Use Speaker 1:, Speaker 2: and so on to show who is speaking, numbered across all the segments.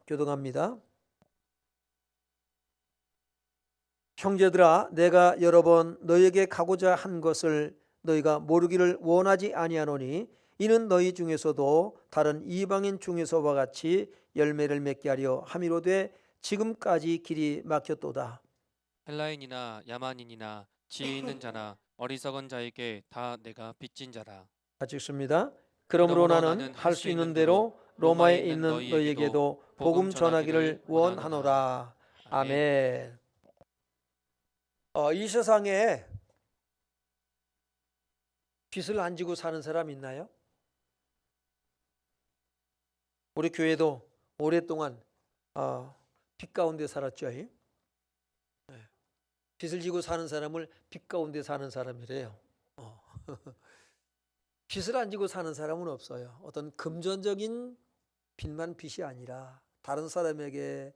Speaker 1: 교동합니다. 형제들아, 내가 여러 번 너희에게 가고자 한 것을 너희가 모르기를 원하지 아니하노니 이는 너희 중에서도 다른 이방인 중에서와 같이 열매를 맺게 하려 함이로되 지금까지 길이 막혔도다.
Speaker 2: 헬라인이나 야만인이나 지혜 있는 자나 어리석은 자에게 다 내가 빚진 자라.
Speaker 1: 같이 읽습니다. 그러므로
Speaker 2: 그러므로
Speaker 1: 나는
Speaker 2: 나는
Speaker 1: 할
Speaker 2: 할
Speaker 1: 수
Speaker 2: 수
Speaker 1: 있는
Speaker 2: 있는 대로
Speaker 1: 대로 로마에
Speaker 2: 로마에 있는
Speaker 1: 있는
Speaker 2: 너희에게도
Speaker 1: 너희에게도 복음
Speaker 2: 복음
Speaker 1: 전하기를
Speaker 2: 전하기를 원하노라.
Speaker 1: 원하노라.
Speaker 2: 아멘.
Speaker 1: 아멘. 이 세상에 빚을 안 지고 사는 사람 있나요? 우리 교회도 오랫동안 빚 가운데 살았죠. 네. 빚을 지고 사는 사람을 빚 가운데 사는 사람이래요. 빚을 안 지고 사는 사람은 없어요. 어떤 금전적인 빚만 빚이 아니라 다른 사람에게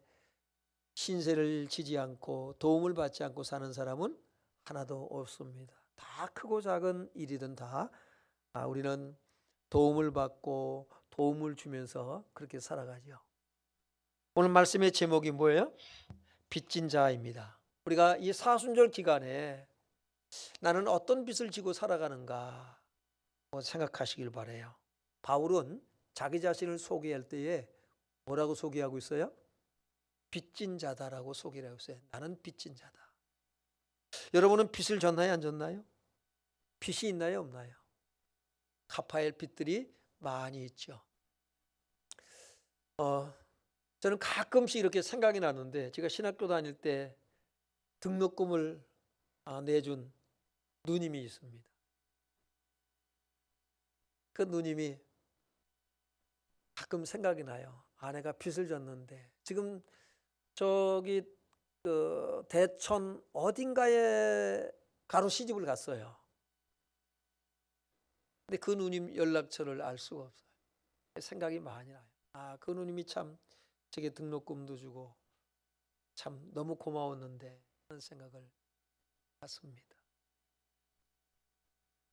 Speaker 1: 신세를 지지 않고 도움을 받지 않고 사는 사람은 하나도 없습니다. 다 크고 작은 일이든 다 우리는 도움을 받고 도움을 주면서 그렇게 살아가죠. 오늘 말씀의 제목이 뭐예요? 빚진 자입니다. 우리가 이 사순절 기간에 나는 어떤 빚을 지고 살아가는가 생각하시길 바라요. 바울은 자기 자신을 소개할 때에 뭐라고 소개하고 있어요? 빚진 자다라고 소개를 하고 있어요. 나는 빚진 자다. 여러분은 빚을 졌나요? 안 졌나요? 빚이 있나요? 없나요? 갚아야 할 빚들이 많이 있죠. 저는 가끔씩 이렇게 생각이 나는데 제가 신학교 다닐 때 등록금을 내준 누님이 있습니다. 그 누님이 가끔 생각이 나요. 아내가 빚을 졌는데 지금 저기 대천 어딘가에 가로 시집을 갔어요. 근데 그 누님 연락처를 알 수가 없어요. 생각이 많이 나요. 그 누님이 참 제게 등록금도 주고 참 너무 고마웠는데 하는 생각을 갖습니다.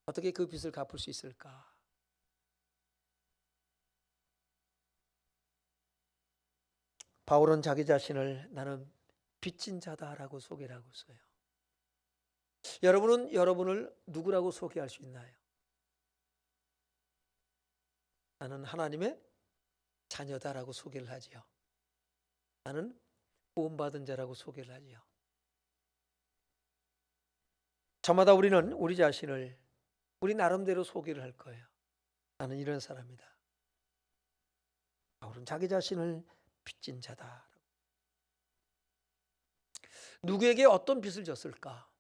Speaker 1: 어떻게 그 빚을 갚을 수 있을까? 바울은 자기 자신을 나는 빚진 자다라고 소개를 하고 있어요. 여러분은 여러분을 누구라고 소개할 수 있나요? 나는 하나님의 자녀다라고 소개를 하지요. 나는 구원받은 자라고 소개를 하지요. 저마다 우리는 우리 자신을 우리 나름대로 소개를 할 거예요. 나는 이런 사람이다. 바울은 자기 자신을 빚진 자다. 누구에게 어떤 빚을 졌을까?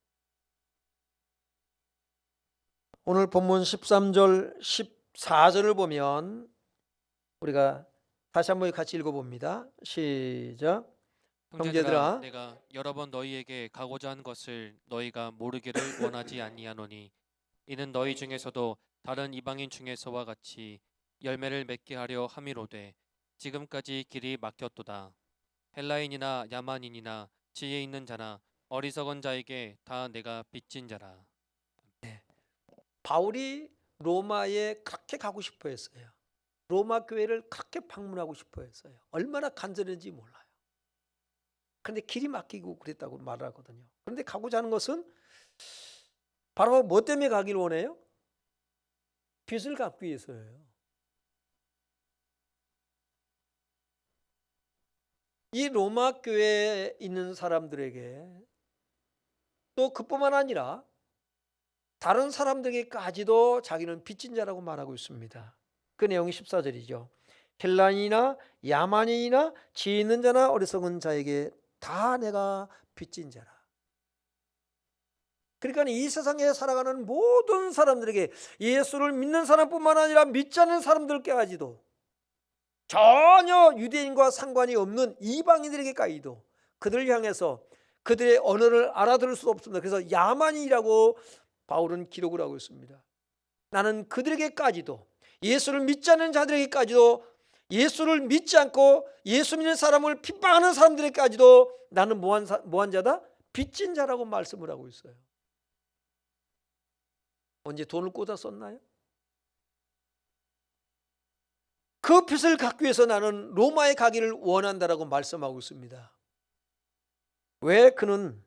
Speaker 1: 오늘 본문 13절 14절을 보면 우리가 다시 한번 같이 읽어봅니다. 시작.
Speaker 2: 형제들아,
Speaker 1: 형제들아,
Speaker 2: 내가 여러 번 너희에게 가고자 한 것을 너희가 모르기를 원하지 아니하노니 이는 너희 중에서도 다른 이방인 중에서와 같이 열매를 맺게 하려 함이로되 지금까지 길이 막혔도다. 헬라인이나 야만인이나 지혜 있는 자나 어리석은 자에게 다 내가 빚진 자라.
Speaker 1: 바울이 로마에 그렇게 가고 싶어 했어요. 로마 교회를 그렇게 방문하고 싶어 했어요. 얼마나 간절했는지 몰라요. 그런데 길이 막히고 그랬다고 말하거든요. 그런데 가고자 하는 것은 바로 뭐 때문에 가길 원해요? 빚을 갚기 위해서예요. 이 로마 교회에 있는 사람들에게 또 그뿐만 아니라 다른 사람들에게까지도 자기는 빚진 자라고 말하고 있습니다. 그 내용이 14절이죠. 헬라인이나 야만인이나 지혜 있는 자나 어리석은 자에게 다 내가 빚진 자라. 그러니까 이 세상에 살아가는 모든 사람들에게 예수를 믿는 사람뿐만 아니라 믿지 않는 사람들까지도 전혀 유대인과 상관이 없는 이방인들에게까지도 그들을 향해서 그들의 언어를 알아들을 수 없습니다. 그래서 야만인이라고 바울은 기록을 하고 있습니다. 나는 그들에게까지도 예수를 믿지 않는 자들에게까지도 예수를 믿지 않고 예수 믿는 사람을 핍박하는 사람들에게까지도 나는 뭐한 자다? 빚진 자라고 말씀을 하고 있어요. 언제 돈을 꽂아 썼나요? 그 빚을 갚기 위해서 나는 로마에 가기를 원한다라고 말씀하고 있습니다. 왜? 그는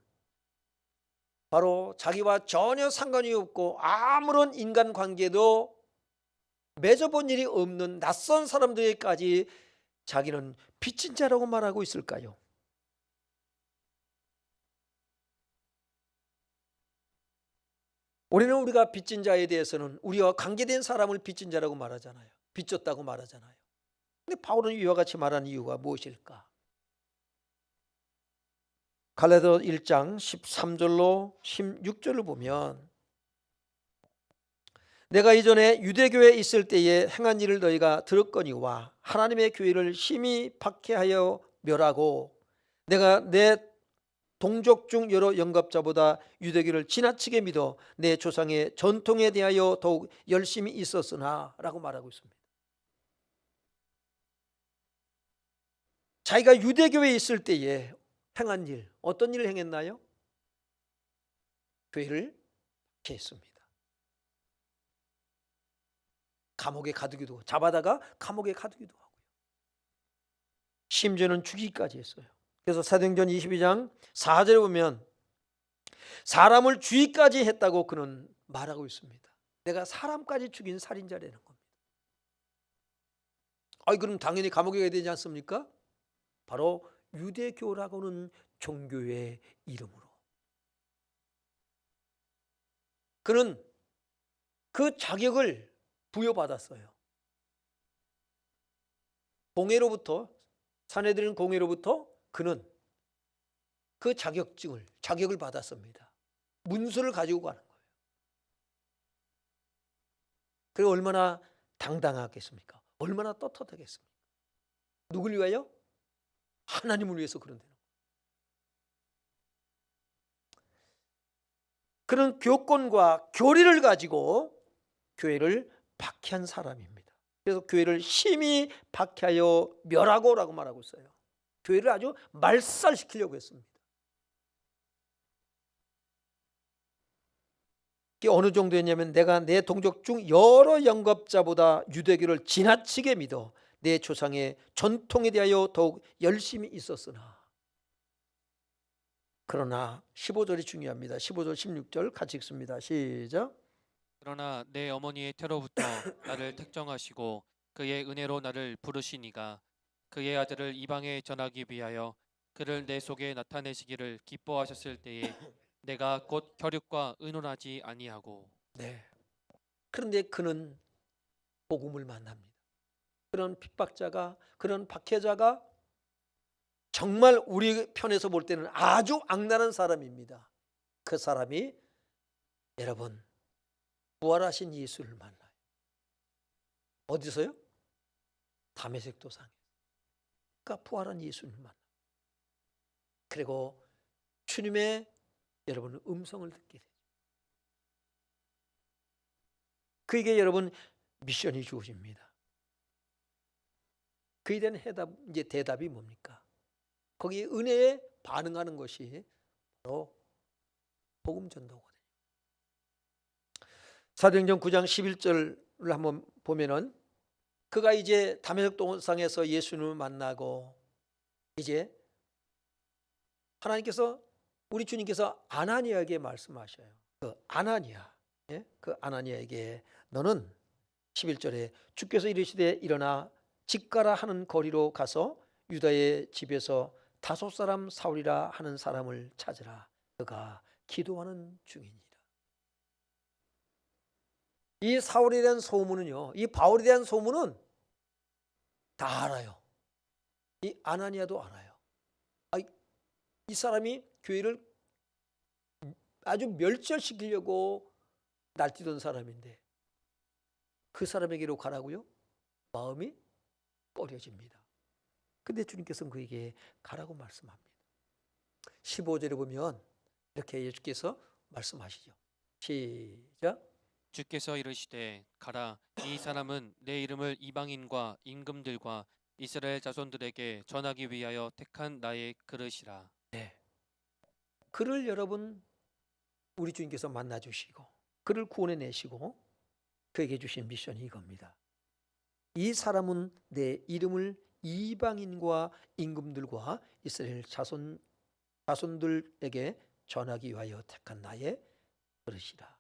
Speaker 1: 바로 자기와 전혀 상관이 없고 아무런 인간관계도 맺어본 일이 없는 낯선 사람들에게까지 자기는 빚진 자라고 말하고 있을까요? 우리가 빚진 자에 대해서는 우리와 관계된 사람을 빚진 자라고 말하잖아요. 빚졌다고 말하잖아요. 근데 바울은 이와 같이 말하는 이유가 무엇일까? 갈라디아 1장 13절로 16절을 보면 내가 이전에 유대교에 있을 때에 행한 일을 너희가 들었거니와 하나님의 교회를 심히 박해하여 멸하고 내가 내 동족 중 여러 영갑자보다 유대교를 지나치게 믿어 내 조상의 전통에 대하여 더욱 열심히 있었으나 라고 말하고 있습니다. 자기가 유대교에 있을 때에 행한 일, 어떤 일을 행했나요? 교회를 박해했습니다. 감옥에 가두기도 하고, 잡아다가 감옥에 가두기도 하고요. 심지어는 죽이기까지 했어요. 그래서 사도행전 22장 4절에 보면 사람을 죽이기까지 했다고 그는 말하고 있습니다. 내가 사람까지 죽인 살인자라는 겁니다. 그럼 당연히 감옥에 가야 되지 않습니까? 바로 유대교라고는 종교의 이름으로. 그는 그 자격을 부여받았어요. 공회로부터, 산헤드린 공회로부터 그는 그 자격을 받았습니다. 문서를 가지고 가는 거예요. 그게 얼마나 당당하겠습니까? 얼마나 떳떳하겠습니까? 누굴 위하여? 하나님을 위해서 그런데요. 그런 교권과 교리를 가지고 교회를 박해한 사람입니다. 그래서 교회를 심히 박해하여 멸하고라고 말하고 있어요. 교회를 아주 말살시키려고 했습니다. 이게 어느 정도였냐면 내가 내 동족 중 여러 영겁자보다 유대교를 지나치게 믿어 내 조상의 전통에 대하여 더욱 열심히 있었으나. 그러나 15절이 중요합니다. 15절 16절 같이 읽습니다. 시작.
Speaker 2: 그러나 내 어머니의 태로부터 나를 택정하시고 그의 은혜로 나를 부르시니가 그의 아들을 이방에 전하기 위하여 그를 내 속에 나타내시기를 기뻐하셨을 때에 내가 곧 혈육과 의논하지 아니하고.
Speaker 1: 네. 그런데 그는 복음을 만납니다. 그런 핍박자가, 그런 박해자가 정말 우리 편에서 볼 때는 아주 악랄한 사람입니다. 그 사람이 여러분 부활하신 예수를 만나요. 어디서요? 다메섹 도상에. 그러니까 부활한 예수를 만나요. 그리고 주님의 여러분 음성을 듣게 돼요. 그에게 여러분 미션이 주어집니다. 그에 대한 대답이 뭡니까? 거기에 은혜에 반응하는 것이 바로 복음 전도거든요. 사도행전 9장 11절을 한번 보면은 그가 이제 다메섹 도상에서 예수님을 만나고 이제 하나님께서 우리 주님께서 아나니아에게 말씀하셔요. 그 아나니아, 그 아나니아에게 너는 11절에 주께서 이르시되 일어나 직가라 하는 거리로 가서 유다의 집에서 다섯 사람 사울이라 하는 사람을 찾으라. 그가 기도하는 중이니라. 이 사울에 대한 소문은요, 이 바울에 대한 소문은 다 알아요. 이 아나니아도 알아요. 이 사람이 교회를 아주 멸절시키려고 날뛰던 사람인데 그 사람에게로 가라고요? 마음이 꺼려집니다. 근데 주님께서는 그에게 가라고 말씀합니다. 15절에 보면 이렇게 예수께서 말씀하시죠. 시작.
Speaker 2: 주께서 이르시되 가라 이 사람은 내 이름을 이방인과 임금들과 이스라엘 자손들에게 전하기 위하여 택한 나의 그릇이라.
Speaker 1: 네. 그를 여러분 우리 주님께서 만나주시고 그를 구원해내시고 그에게 주신 미션이 이겁니다. 이 사람은 내 이름을 이방인과 임금들과 이스라엘 자손들에게 전하기 위하여 택한 나의 그릇이라.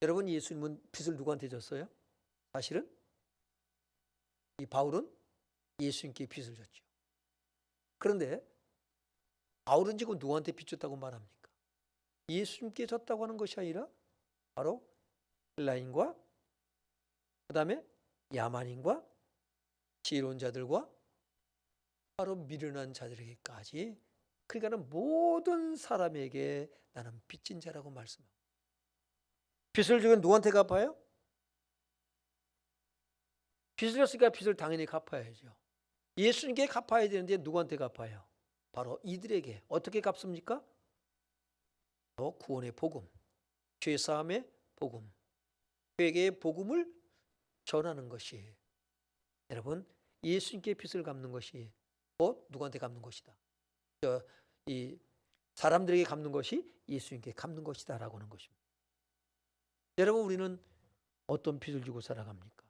Speaker 1: 여러분, 예수님은 빚을 누구한테 졌어요? 사실은 이 바울은 예수님께 빚을 졌죠. 그런데 바울은 지금 누구한테 빚 졌다고 말합니까? 예수님께 졌다고 하는 것이 아니라 바로 헬라인과 그 다음에 야만인과 지혜로운 자들과 바로 미련한 자들에게까지, 그러니까는 모든 사람에게 나는 빚진 자라고 말씀합니다. 빚을 지금 누구한테 갚아요? 빚을 졌으니까 빚을 당연히 갚아야죠. 예수님께 갚아야 되는데 누구한테 갚아요? 바로 이들에게. 어떻게 갚습니까? 또 구원의 복음, 죄사함의 복음, 회개의 복음을 전하는 것이, 여러분, 예수님께 빚을 갚는 것이 곧 누구한테 갚는 것이다. 이 사람들에게 갚는 것이 예수님께 갚는 것이다 라고 하는 것입니다. 여러분, 우리는 어떤 빚을 지고 살아갑니까?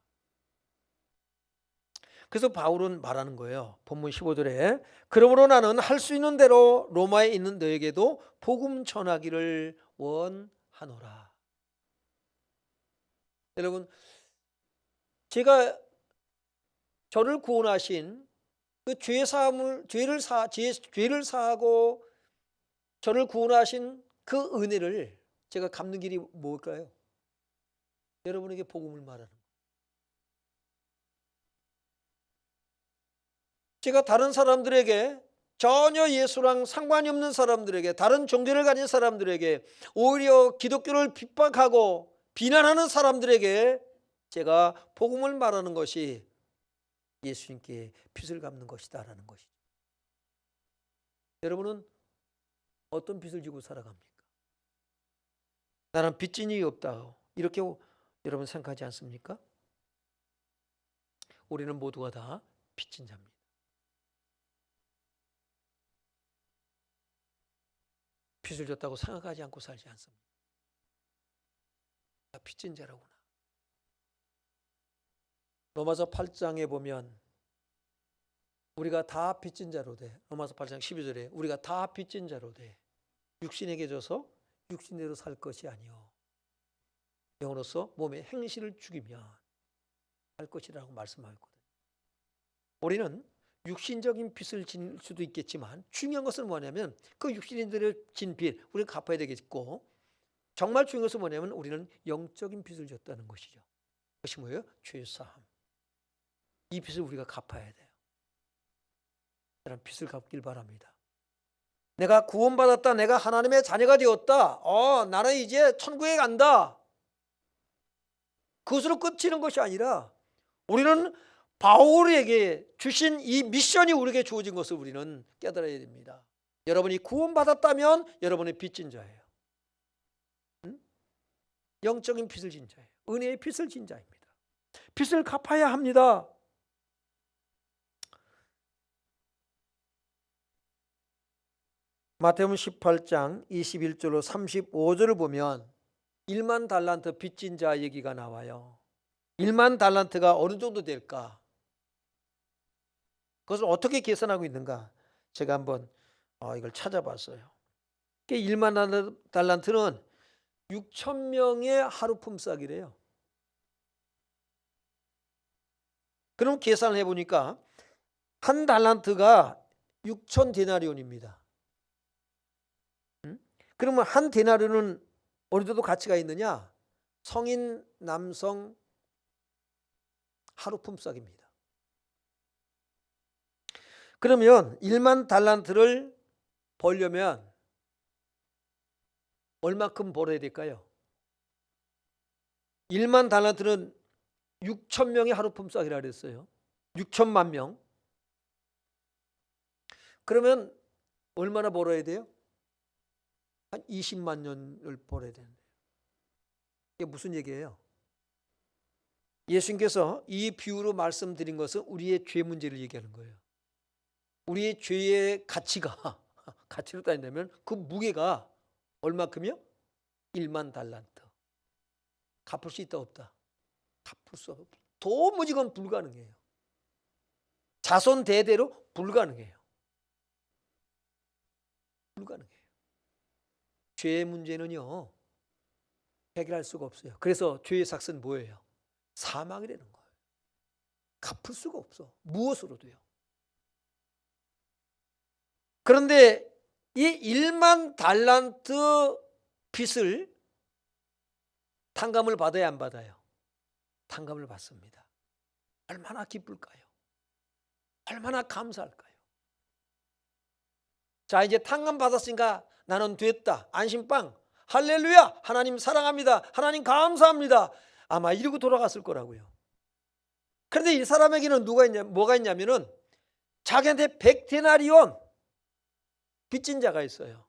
Speaker 1: 그래서 바울은 말하는 거예요. 본문 15절에 그러므로 나는 할 수 있는 대로 로마에 있는 너에게도 복음 전하기를 원하노라. 여러분, 제가 저를 구원하신 그 죄를 사하고 저를 구원하신 그 은혜를 제가 갚는 길이 뭘까요? 여러분에게 복음을 말하는 거예요. 제가 다른 사람들에게, 전혀 예수랑 상관이 없는 사람들에게, 다른 종교를 가진 사람들에게, 오히려 기독교를 핍박하고 비난하는 사람들에게 제가 복음을 말하는 것이 예수님께 빚을 갚는 것이다 라는 것이죠. 여러분은 어떤 빚을 지고 살아갑니까? 나는 빚진 일이 없다, 이렇게 여러분 생각하지 않습니까? 우리는 모두가 다 빚진 자입니다. 빚을 졌다고 생각하지 않고 살지 않습니다. 나 빚진 자라구나. 로마서 8장에 보면 우리가 다 빚진 자로 돼. 로마서 8장 12절에 우리가 다 빚진 자로 돼. 육신에게 져서 육신대로 살 것이 아니요 영으로서 몸의 행실을 죽이면 할 것이라고 말씀하였거든요. 우리는 육신적인 빚을 질 수도 있겠지만 중요한 것은 뭐냐면 그 육신인들을 진 빚 우리는 갚아야 되겠고, 정말 중요한 것은 뭐냐면 우리는 영적인 빚을 졌다는 것이죠. 그것이 뭐예요? 죄사함. 이 빚을 우리가 갚아야 돼요. 그런 빚을 갚길 바랍니다. 내가 구원받았다, 내가 하나님의 자녀가 되었다, 나는 이제 천국에 간다, 그것으로 끝이는 것이 아니라 우리는 바울에게 주신 이 미션이 우리에게 주어진 것을 우리는 깨달아야 됩니다. 여러분이 구원받았다면 여러분의 빚진 자예요. 영적인 빚을 진 자예요. 은혜의 빚을 진 자입니다. 빚을 갚아야 합니다. 마태복음 18장 21절로 35절을 보면 1만 달란트 빚진 자 얘기가 나와요. 1만 달란트가 어느 정도 될까? 그것을 어떻게 계산하고 있는가? 제가 한번 이걸 찾아봤어요. 1만 달란트는 6천 명의 하루 품삯이래요. 그럼 계산을 해보니까 한 달란트가 6천 데나리온입니다. 그러면 한 데나리온은 어느 정도 가치가 있느냐? 성인 남성 하루 품삯입니다. 그러면 1만 달란트를 벌려면 얼마큼 벌어야 될까요? 1만 달란트는 6천 명의 하루 품삯이라고 그랬어요. 6천만 명. 그러면 얼마나 벌어야 돼요? 한 20만 년을 벌어야 되는데요. 이게 무슨 얘기예요? 예수님께서 이 비유로 말씀드린 것은 우리의 죄 문제를 얘기하는 거예요. 우리의 죄의 가치로 따진다면 그 무게가 얼마큼이요? 1만 달란트. 갚을 수 있다 없다? 갚을 갚을 수 없어요. 도무지 그건 불가능해요. 자손 대대로 불가능해요. 불가능해요. 죄의 문제는요, 해결할 수가 없어요. 그래서 죄의 삭은 뭐예요? 사망이라는 거예요. 갚을 수가 없어. 무엇으로도요. 그런데 이 1만 달란트 빚을 탕감을 받아야 안 받아요? 탕감을 받습니다. 얼마나 기쁠까요? 얼마나 감사할까요? 자, 이제 탕감 받았으니까 나는 됐다. 안심빵. 할렐루야. 하나님 사랑합니다. 하나님 감사합니다. 아마 이러고 돌아갔을 거라고요. 그런데 이 사람에게는 뭐가 있냐면은 자기한테 100데나리온 빚진 자가 있어요.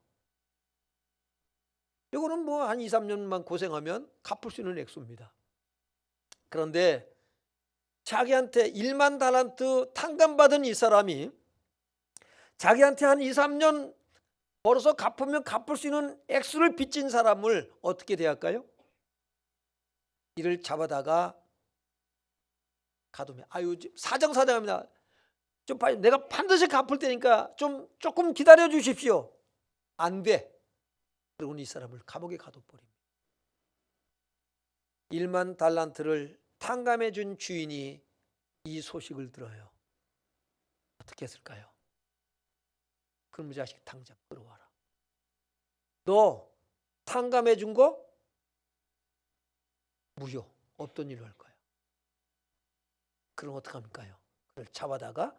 Speaker 1: 이거는 뭐 한 2, 3년만 고생하면 갚을 수 있는 액수입니다. 그런데 자기한테 1만 달란트 탕감받은 이 사람이 자기한테 한 2, 3년 벌어서 갚으면 갚을 수 있는 액수를 빚진 사람을 어떻게 대할까요? 이를 잡아다가 가두면, 아유 사정사정합니다. 좀 내가 반드시 갚을 테니까 조금 기다려 주십시오. 안 돼. 그리고 이 사람을 감옥에 가둬버립니다. 1만 달란트를 탕감해 준 주인이 이 소식을 들어요. 어떻게 했을까요? 그럼 자식 당장 끌어와라. 너 탕감해 준 거 무효. 없던 일로 할 거야. 그럼 어떡합니까요? 그걸 잡아다가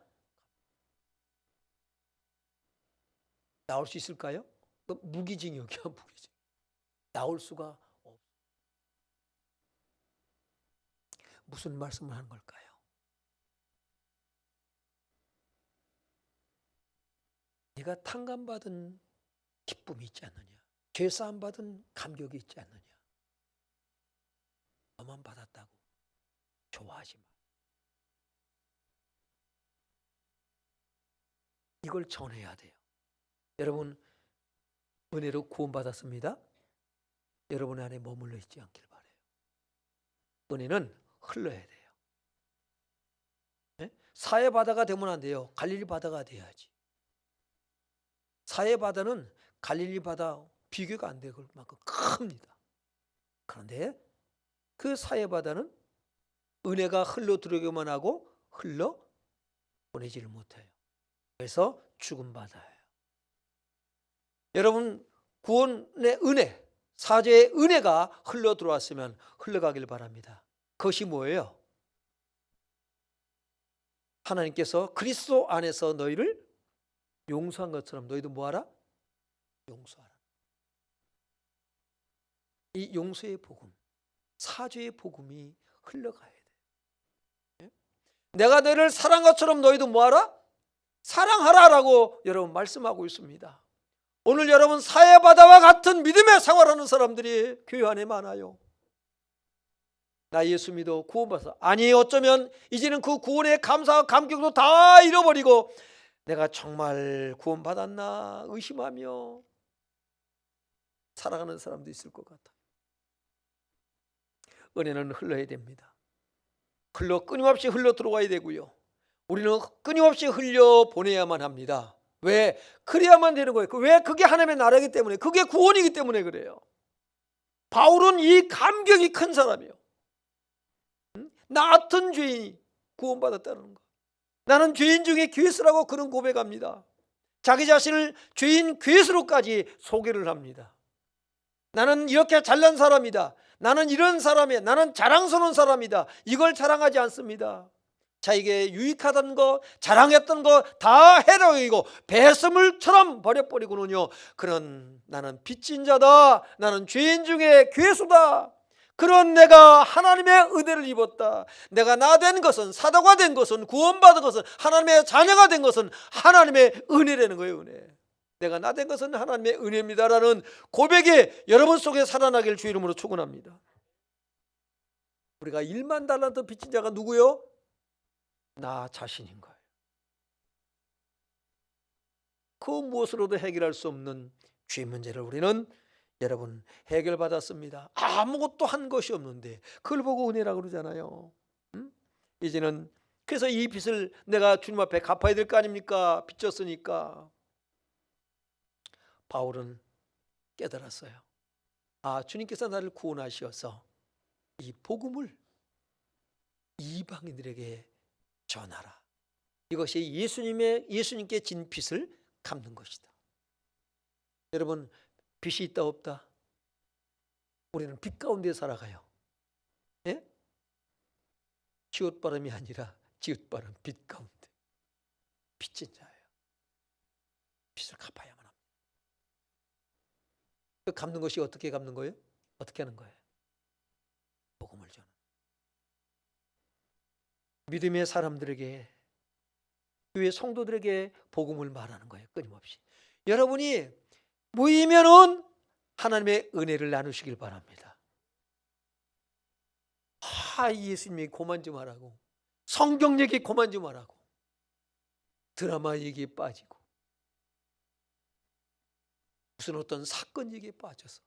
Speaker 1: 나올 수 있을까요? 무기징역이야. 무기징역. 나올 수가 없어. 무슨 말씀을 하는 걸까요? 네가 탕감받은 기쁨이 있지 않느냐? 죄사함 받은 감격이 있지 않느냐? 너만 받았다고 좋아하지 마. 이걸 전해야 돼요. 여러분, 은혜로 구원받았습니다. 여러분 안에 머물러 있지 않길 바라요. 은혜는 흘러야 돼요. 네? 사해 바다가 되면 안 돼요. 갈릴리 바다가 돼야지. 사해 바다는 갈릴리 바다 비교가 안 될 만큼 큽니다. 그런데 그 사해 바다는 은혜가 흘러 들어오기만 하고 흘러 보내지를 못해요. 그래서 죽은 바다예요. 여러분, 구원의 은혜, 사죄의 은혜가 흘러 들어왔으면 흘러가길 바랍니다. 그것이 뭐예요? 하나님께서 그리스도 안에서 너희를 용서한 것처럼 너희도 뭐하라? 용서하라. 이 용서의 복음, 사죄의 복음이 흘러가야 돼요. 내가 너희를 사랑한 것처럼 너희도 뭐하라? 사랑하라라고 여러분 말씀하고 있습니다. 오늘 여러분 사해바다와 같은 믿음의 생활하는 사람들이 교회 안에 많아요. 나 예수 믿어 구원받았어. 아니, 어쩌면 이제는 그 구원의 감사와 감격도 다 잃어버리고 내가 정말 구원받았나 의심하며 살아가는 사람도 있을 것 같아요. 은혜는 흘러야 됩니다. 끊임없이 흘러 들어와야 되고요. 우리는 끊임없이 흘려 보내야만 합니다. 왜? 그래야만 되는 거예요. 왜? 그게 하나님의 나라이기 때문에, 그게 구원이기 때문에 그래요. 바울은 이 감격이 큰 사람이에요. 나 같은 죄인이 구원받았다는 거. 나는 죄인 중에 괴수라고 그런 고백합니다. 자기 자신을 죄인 괴수로까지 소개를 합니다. 나는 이렇게 잘난 사람이다. 나는 이런 사람이야. 나는 자랑스러운 사람이다. 이걸 자랑하지 않습니다. 자기에게 유익하던 거, 자랑했던 거 다 해로이고 배설물처럼 버려버리고는요, 그런 나는 빚진 자다, 나는 죄인 중에 괴수다, 그런 내가 하나님의 은혜를 입었다, 내가 나 된 것은, 사도가 된 것은, 구원받은 것은, 하나님의 자녀가 된 것은 하나님의 은혜라는 거예요. 은혜. 내가 나 된 것은 하나님의 은혜입니다라는 고백이 여러분 속에 살아나길 주 이름으로 축원합니다. 우리가 1만 달란트 빚진 자가 누구요? 나 자신인 거예요. 그 무엇으로도 해결할 수 없는 죄 문제를 우리는 여러분 해결받았습니다. 아무것도 한 것이 없는데 그걸 보고 은혜라고 그러잖아요. 이제는 그래서 이 빚을 내가 주님 앞에 갚아야 될 거 아닙니까? 빚졌으니까. 바울은 깨달았어요. 아, 주님께서 나를 구원하셔서 이 복음을 이방인들에게 전하라. 이것이 예수님께 진 빚을 갚는 것이다. 여러분, 빚이 있다 없다? 우리는 빚 가운데 살아가요. 예? 지읒바람이 아니라 지읒바람 빚 가운데 빚진 자예요. 빚을 갚아야만 합니다. 그 갚는 것이 어떻게 갚는 거예요? 어떻게 하는 거예요? 복음을 전하는. 믿음의 사람들에게, 교회 성도들에게 복음을 말하는 거예요. 끊임없이. 여러분이 모이면은 하나님의 은혜를 나누시길 바랍니다. 예수님이 그만 좀 하라고, 성경 얘기 그만 좀 하라고, 드라마 얘기에 빠지고 무슨 어떤 사건 얘기에 빠져서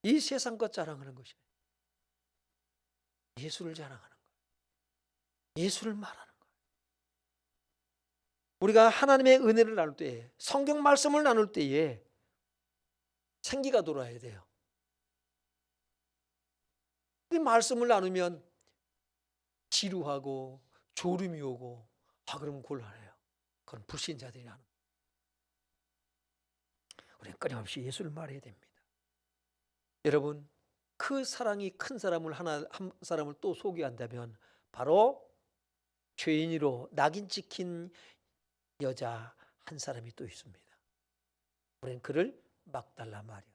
Speaker 1: 이 세상 것 자랑하는 것이 예수를 자랑하는 거예요. 예수를 말하는 거예요. 우리가 하나님의 은혜를 나눌 때에, 성경 말씀을 나눌 때에 생기가 돌아야 돼요. 이 말씀을 나누면 지루하고 졸음이 오고 그러면 곤란해요. 그건 불신자들이 하는 거예요. 우리는 끊임없이 예수를 말해야 됩니다. 여러분, 그 사랑이 큰 사람을 한 사람을 또 소개한다면 바로 죄인으로 낙인 찍힌 여자 한 사람이 또 있습니다. 우리는 그를 막달라 마리아.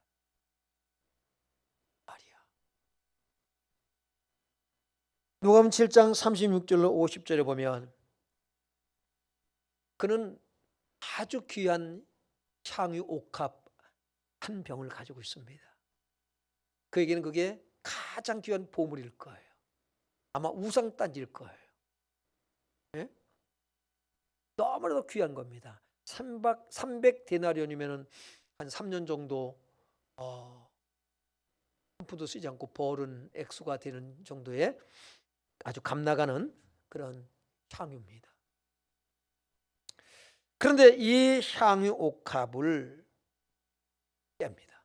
Speaker 1: 누가복음 7장 36절로 50절에 보면 그는 아주 귀한 향유 옥합 한 병을 가지고 있습니다. 그에게는 그게 가장 귀한 보물일 거예요. 아마 우상단지일 거예요. 예? 너무나도 귀한 겁니다. 300데나리온이면 한 3년 정도 한 푼도 쓰지 않고 버는 액수가 되는 정도의 아주 값나가는 그런 향유입니다. 그런데 이 향유 옥합을 뺍니다.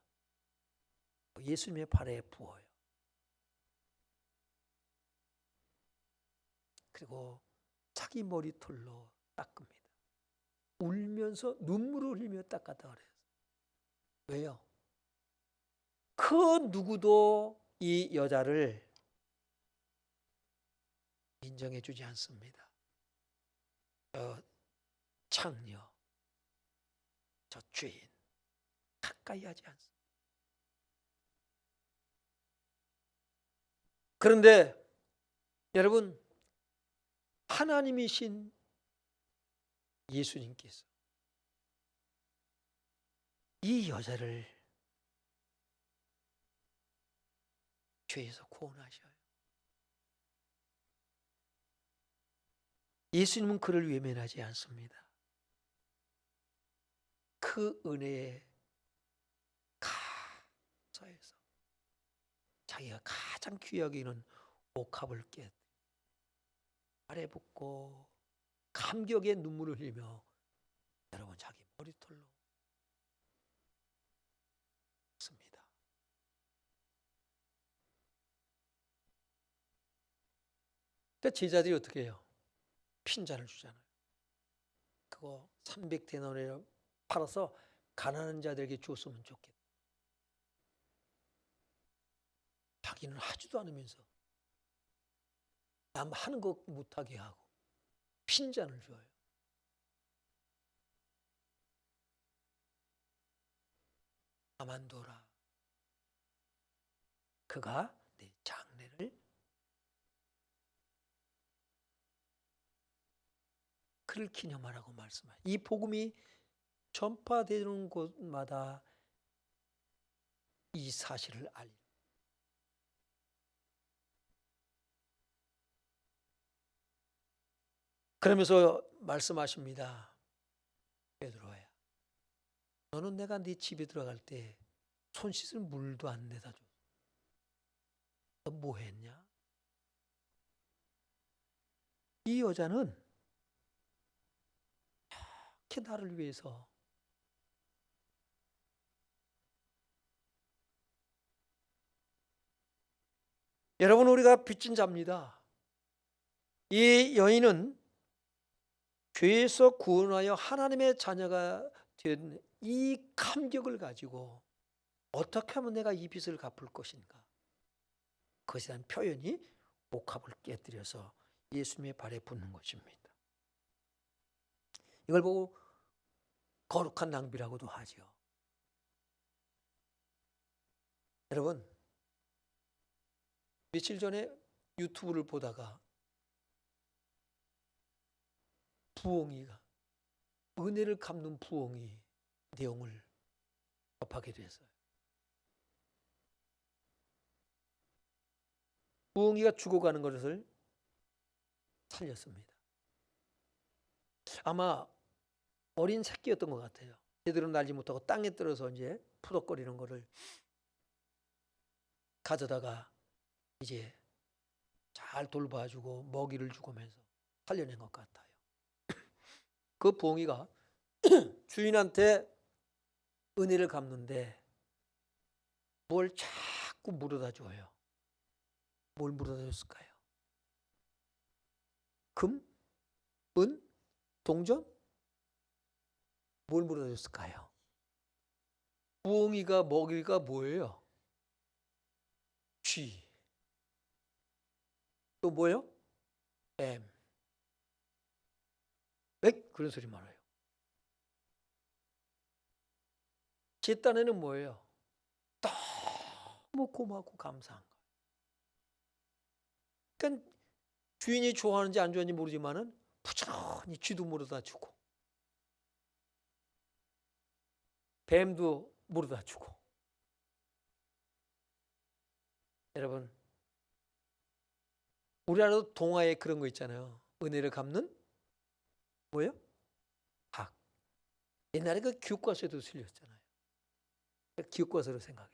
Speaker 1: 예수님의 발에 부어요. 그리고 자기 머리털로 닦습니다. 울면서 눈물을 흘리며 닦았다 그래요. 왜요? 그 누구도 이 여자를 인정해 주지 않습니다. 저 창녀, 저 죄인 가까이 하지 않습니다. 그런데 여러분, 하나님이신 예수님께서 이 여자를 죄에서 구원하셔요. 예수님은 그를 외면하지 않습니다. 그 은혜에 감사해서 자기가 가장 귀하게 여기는 옥합을 깨 발에 붓고 감격의 눈물을 흘리며 여러분 자기 머리털로 씁니다. 그러니까 제자들이 어떻게 해요? 핀잔을 주잖아요. 그거 300데나리온을 팔아서 가난한 자들에게 줬으면 좋겠다. 자기는 하지도 않으면서 남 하는 거 못하게 하고 핀잔을 줘요. 가만둬라. 그가 내 장래를 그를 기념하라고 말씀하요. 이 복음이 전파되는 곳마다 이 사실을 알려. 그러면서 말씀하십니다. 너는 내가 네 집에 들어갈 때 손 씻을 물도 안 내다 줘. 너 뭐 했냐? 이 여자는 이렇게 나를 위해서 여러분, 우리가 빚진 자입니다. 이 여인은 죄에서 구원하여 하나님의 자녀가 된 이 감격을 가지고 어떻게 하면 내가 이 빚을 갚을 것인가, 그것에 대한 표현이 옥합을 깨뜨려서 예수님의 발에 붙는 것입니다. 이걸 보고 거룩한 낭비라고도 하죠. 여러분, 며칠 전에 유튜브를 보다가 부엉이가, 은혜를 갚는 부엉이 내용을 접하게 됐어요. 부엉이가 죽어가는 것을 살렸습니다. 아마 어린 새끼였던 것 같아요. 제대로 날지 못하고 땅에 떨어져 이제 푸덕거리는 것을 가져다가 이제 잘 돌봐주고 먹이를 주면서 살려낸 것 같아요. 그 부엉이가 주인한테 은혜를 갚는데 뭘 자꾸 물어다 줘요. 뭘 물어다 줬을까요? 금? 은? 동전? 뭘 물어다 줬을까요? 부엉이가 먹이가 뭐예요? 쥐. 또 뭐예요? 뱀. 왜 그런 소리 말아요? 제 딴에는 뭐예요? 너무 고맙고 감사한 거. 그러니까 주인이 좋아하는지 안 좋아하는지 모르지만은 부지런히 쥐도 물어다 주고 뱀도 물어다 주고. 여러분, 우리나라도 동화에 그런 거 있잖아요. 은혜를 갚는 뭐예요? 닭. 옛날에 그 교과서에도 실렸잖아요. 교과서로 생각해.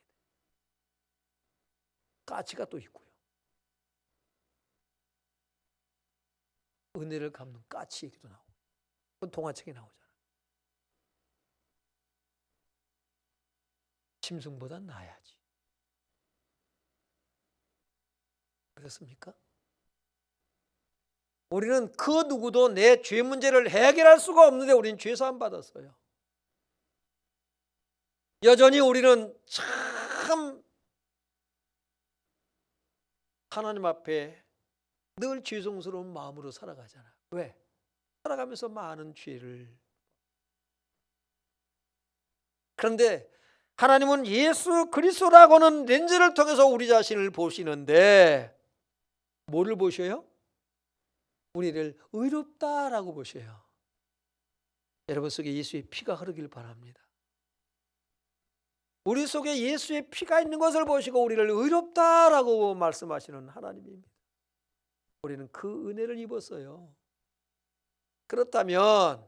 Speaker 1: 까치가 또 있고요. 은혜를 갚는 까치 얘기도 나오고. 그건 동화책에 나오잖아요. 짐승보다 나아야지. 그렇습니까? 우리는 그 누구도 내 죄 문제를 해결할 수가 없는데 우리는 죄사함 받았어요. 여전히 우리는 참 하나님 앞에 늘 죄송스러운 마음으로 살아가잖아요. 왜? 살아가면서 많은 죄를. 그런데 하나님은 예수 그리스도라고는 렌즈를 통해서 우리 자신을 보시는데 뭐를 보셔요? 우리를 의롭다라고 보셔요. 여러분 속에 예수의 피가 흐르길 바랍니다. 우리 속에 예수의 피가 있는 것을 보시고 우리를 의롭다라고 말씀하시는 하나님입니다. 우리는 그 은혜를 입었어요. 그렇다면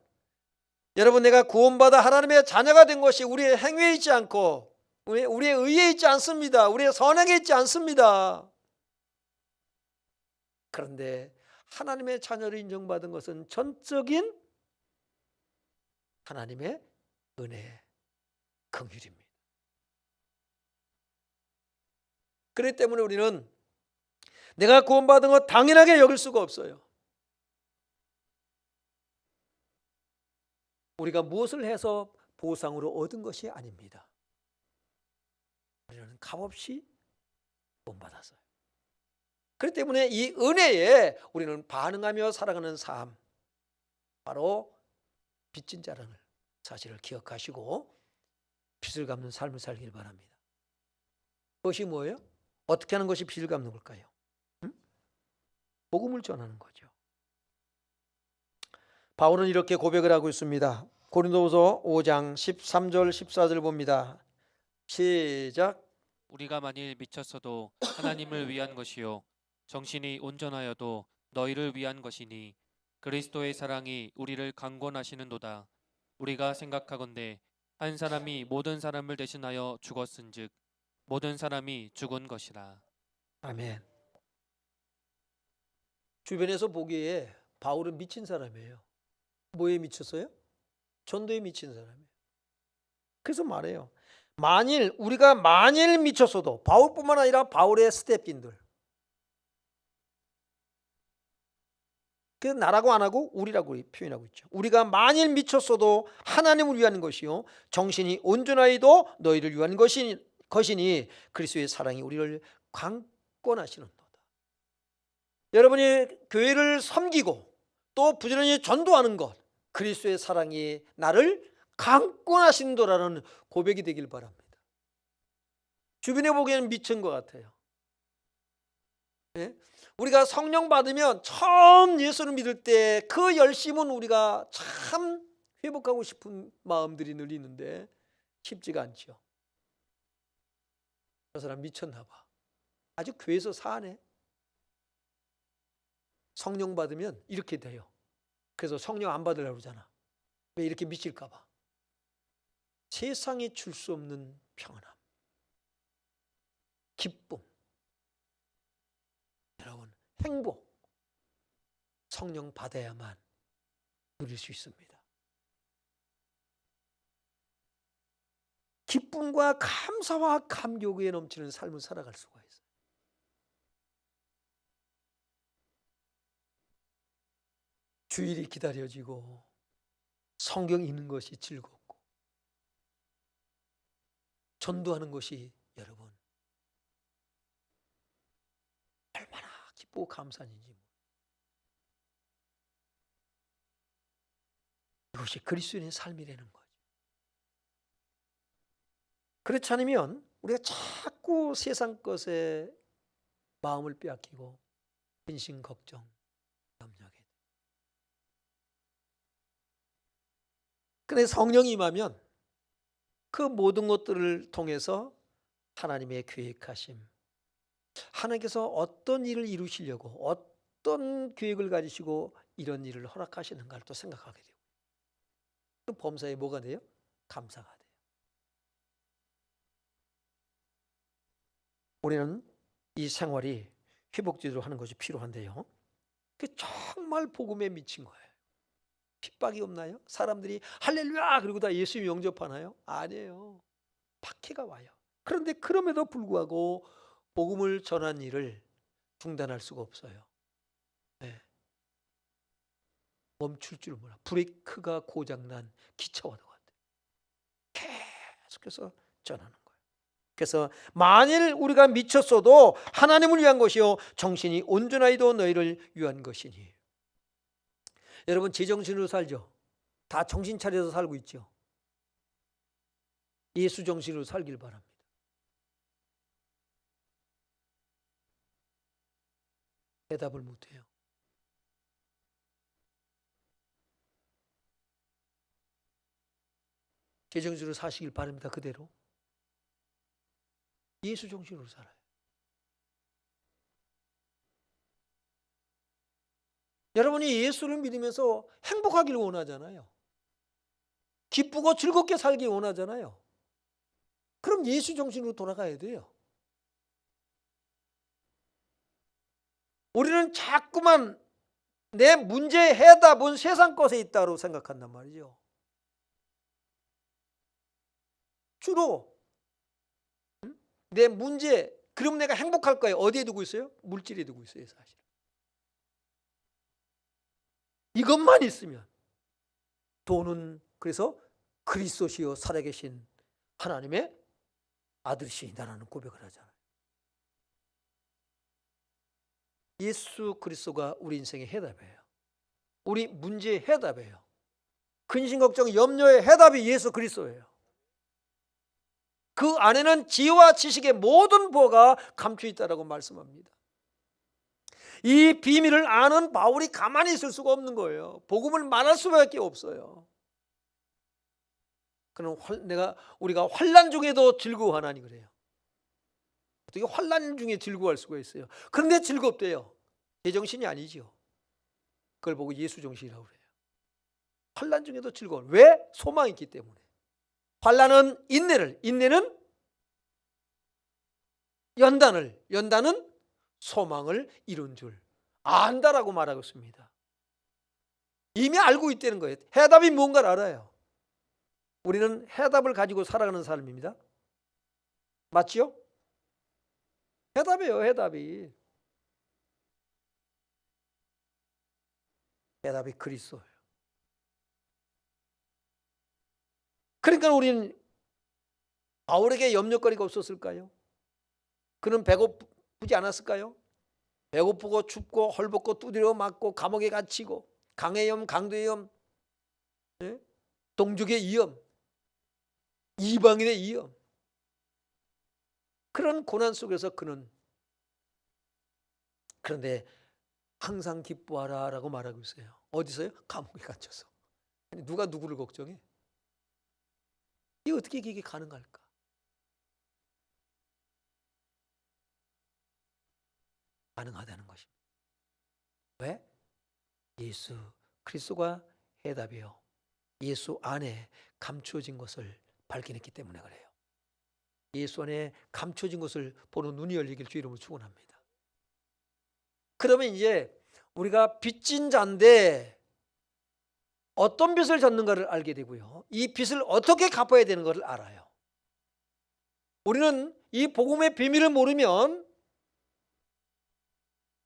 Speaker 1: 여러분, 내가 구원받아 하나님의 자녀가 된 것이 우리의 행위에 있지 않고 우리의 의에 있지 않습니다. 우리의 선행에 있지 않습니다. 그런데 하나님의 자녀를 인정받은 것은 전적인 하나님의 은혜, 긍휼입니다. 그렇기 때문에 우리는 내가 구원받은 것 당연하게 여길 수가 없어요. 우리가 무엇을 해서 보상으로 얻은 것이 아닙니다. 우리는 값없이 구원받았어요. 그렇기 때문에 이 은혜에 우리는 반응하며 살아가는 삶, 바로 빚진 자라는 사실을 기억하시고 빚을 갚는 삶을 살길 바랍니다. 그것이 뭐예요? 어떻게 하는 것이 빚을 갚는 걸까요? 복음을 전하는 거죠. 바울은 이렇게 고백을 하고 있습니다. 고린도후서 5장 13절 14절 봅니다. 시작.
Speaker 2: 우리가 만일 미쳤어도 하나님을 위한 것이요 정신이 온전하여도 너희를 위한 것이니 그리스도의 사랑이 우리를 강권하시는도다. 우리가 생각하건대 한 사람이 모든 사람을 대신하여 죽었은즉 모든 사람이 죽은 것이라.
Speaker 1: 아멘. 주변에서 보기에 바울은 미친 사람이에요. 뭐에 미쳤어요? 전도에 미친 사람이에요. 그래서 말해요. 우리가 만일 미쳤어도, 바울뿐만 아니라 바울의 스태프인들, 그래서 나라고 안 하고 우리라고 표현하고 있죠. 우리가 만일 미쳤어도 하나님을 위한 것이요 정신이 온전하여도 너희를 위한 것이니 그리스도의 사랑이 우리를 강권하시는도다. 여러분이 교회를 섬기고 또 부지런히 전도하는 것, 그리스도의 사랑이 나를 강권하신도라는 고백이 되길 바랍니다. 주변에 보기에는 미친 것 같아요. 예? 우리가 성령 받으면 처음 예수를 믿을 때 그 열심은 우리가 참 회복하고 싶은 마음들이 늘 있는데 쉽지가 않죠. 저 사람 미쳤나 봐. 아주 교회에서 사네. 성령 받으면 이렇게 돼요. 그래서 성령 안 받으려고 그러잖아. 왜 이렇게 미칠까 봐. 세상에 줄 수 없는 평안함, 기쁨, 여러분 행복, 성령 받아야만 누릴 수 있습니다. 기쁨과 감사와 감격에 넘치는 삶을 살아갈 수가 있어요. 주일이 기다려지고 성경 읽는 것이 즐겁고 전도하는 것이 여러분 얼마나 기쁘고 감사한지. 이것이 그리스도인의 삶이라는 거죠. 그렇지 않으면 우리가 자꾸 세상 것에 마음을 빼앗기고 근심 걱정 염려하게 돼요. 그런데 성령이 임하면 그 모든 것들을 통해서 하나님의 계획하심, 하나님께서 어떤 일을 이루시려고 어떤 계획을 가지시고 이런 일을 허락하시는가를 또 생각하게 돼요. 그 범사에 뭐가 돼요? 감사가 돼요. 우리는 이 생활이 회복제대로 하는 것이 필요한데요. 그 정말 복음에 미친 거예요. 핍박이 없나요? 사람들이 할렐루야 그리고 다 예수 영접하나요? 아니에요. 박해가 와요. 그런데 그럼에도 불구하고 복음을 전한 일을 중단할 수가 없어요. 네. 멈출 줄 몰라. 브레이크가 고장난 기차와 같아요. 계속해서 전하는 거예요. 그래서 만일 우리가 미쳤어도 하나님을 위한 것이요 정신이 온전하여도 너희를 위한 것이니. 여러분 제정신으로 살죠. 다 정신 차려서 살고 있죠. 예수 정신으로 살길 바랍니다. 대답을 못해요. 제정신으로 사시길 바랍니다. 그대로 예수 정신으로 살아요. 여러분이 예수를 믿으면서 행복하기를 원하잖아요. 기쁘고 즐겁게 살기 원하잖아요. 그럼 예수 정신으로 돌아가야 돼요. 우리는 자꾸만 내 문제의 해답은 세상 것에 있다고 생각한단 말이죠. 주로 내 문제, 그럼 내가 행복할 거예요. 어디에 두고 있어요? 물질에 두고 있어요, 사실. 이것만 있으면 돈은 그래서 그리스도시요 살아계신 하나님의 아들이시다라는 고백을 하잖아요. 예수 그리스도가 우리 인생의 해답이에요. 우리 문제의 해답이에요. 근심 걱정 염려의 해답이 예수 그리스도예요. 그 안에는 지혜와 지식의 모든 보가 감춰 있다라고 말씀합니다. 이 비밀을 아는 바울이 가만히 있을 수가 없는 거예요. 복음을 말할 수밖에 없어요. 그럼 우리가 환난 중에도 즐거워하나니 그래요. 어떻게 환난 중에 즐거워할 수가 있어요? 그런데 즐겁대요. 제정신이 아니죠. 그걸 보고 예수 정신이라고 그래요. 환난 중에도 즐거워. 왜? 소망이 있기 때문에. 환난은 인내를, 인내는 연단을, 연단은 소망을 이룬 줄 안다라고 말하고 있습니다. 이미 알고 있다는 거예요. 해답이 뭔가를 알아요. 우리는 해답을 가지고 살아가는 사람입니다. 맞죠? 해답이에요. 해답이. 해답이 그리스도예요. 그러니까 우리는 바울에게 염려거리가 없었을까요? 그는 배고프지 않았을까요? 배고프고 춥고 헐벗고 두드려 맞고 감옥에 갇히고 강의 염, 강도의 염, 동족의 위험, 이방인의 위험, 그런 고난 속에서 그는 그런데 항상 기뻐하라 라고 말하고 있어요. 어디서요? 감옥에 갇혀서. 아니, 누가 누구를 걱정해? 이게 어떻게 이게 가능할까? 가능하다는 것입니다. 왜? 예수 그리스도가 해답이요. 예수 안에 감추어진 것을 발견했기 때문에 그래요. 예수 안에 감춰진 것을 보는 눈이 열리길 주 이름으로 축원합니다. 그러면 이제 우리가 빚진 자인데 어떤 빚을 졌는가를 알게 되고요. 이 빚을 어떻게 갚아야 되는 것을 알아요. 우리는 이 복음의 비밀을 모르면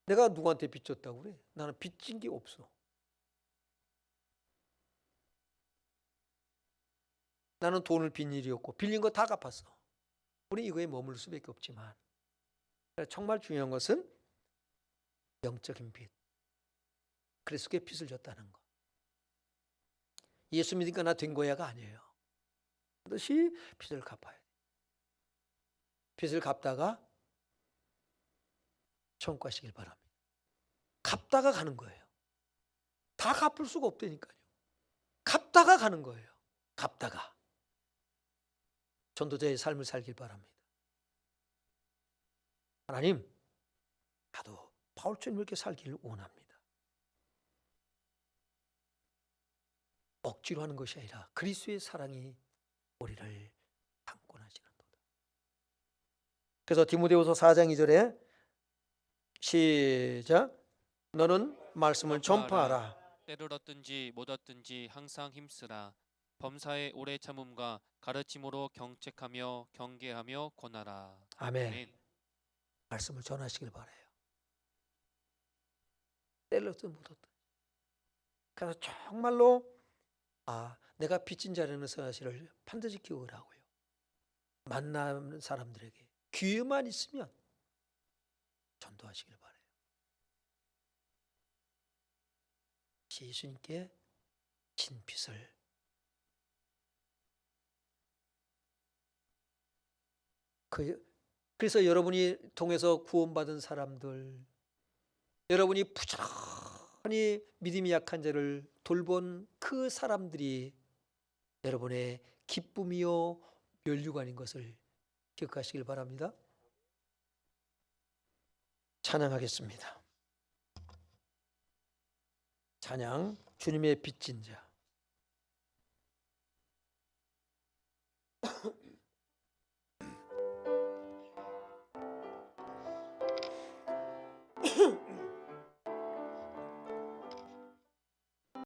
Speaker 1: 내가 누구한테 빚 졌다고 그래? 나는 빚진 게 없어. 나는 돈을 빈 일이 없고 빌린 거 다 갚았어. 우리 이거에 머물 수밖에 없지만 정말 중요한 것은 영적인 빚, 그리스도의 빚을 졌다는 것. 예수 믿으니까 나 된 거야가 아니에요. 반드시 빚을 갚아야 돼. 빚을 갚다가 천국 가시길 바랍니다. 갚다가 가는 거예요. 다 갚을 수가 없다니까요. 갚다가 가는 거예요. 갚다가. 전도자의 삶을 살길 바랍니다. 하나님, 나도 바울처럼 이렇게 살기를 원합니다. 억지로 하는 것이 아니라 그리스도의 사랑이 우리를 강권하시는도다. 그래서 디모데후서 4장 2절에 시작. 너는 말씀을 전파하라.
Speaker 2: 때를 얻든지 못 얻든지 항상 힘쓰라. 범사의 오래 참음과 가르침으로 경책하며 경계하며 권하라.
Speaker 1: 아멘. 말씀을 전하시길 바라요. 때를 얻든 못 얻든. 그래서 정말로 내가 빚진 자라는 사실을 반드시 기억을 하고요. 만나는 사람들에게 기회만 있으면 전도하시길 바라요. 예수님께 진 빚을 그래서 여러분이 통해서 구원받은 사람들, 여러분이 부지런히 믿음이 약한 자를 돌본 그 사람들이 여러분의 기쁨이요 면류관인 것을 기억하시길 바랍니다. 찬양하겠습니다. 찬양, 주님의 빚진 자.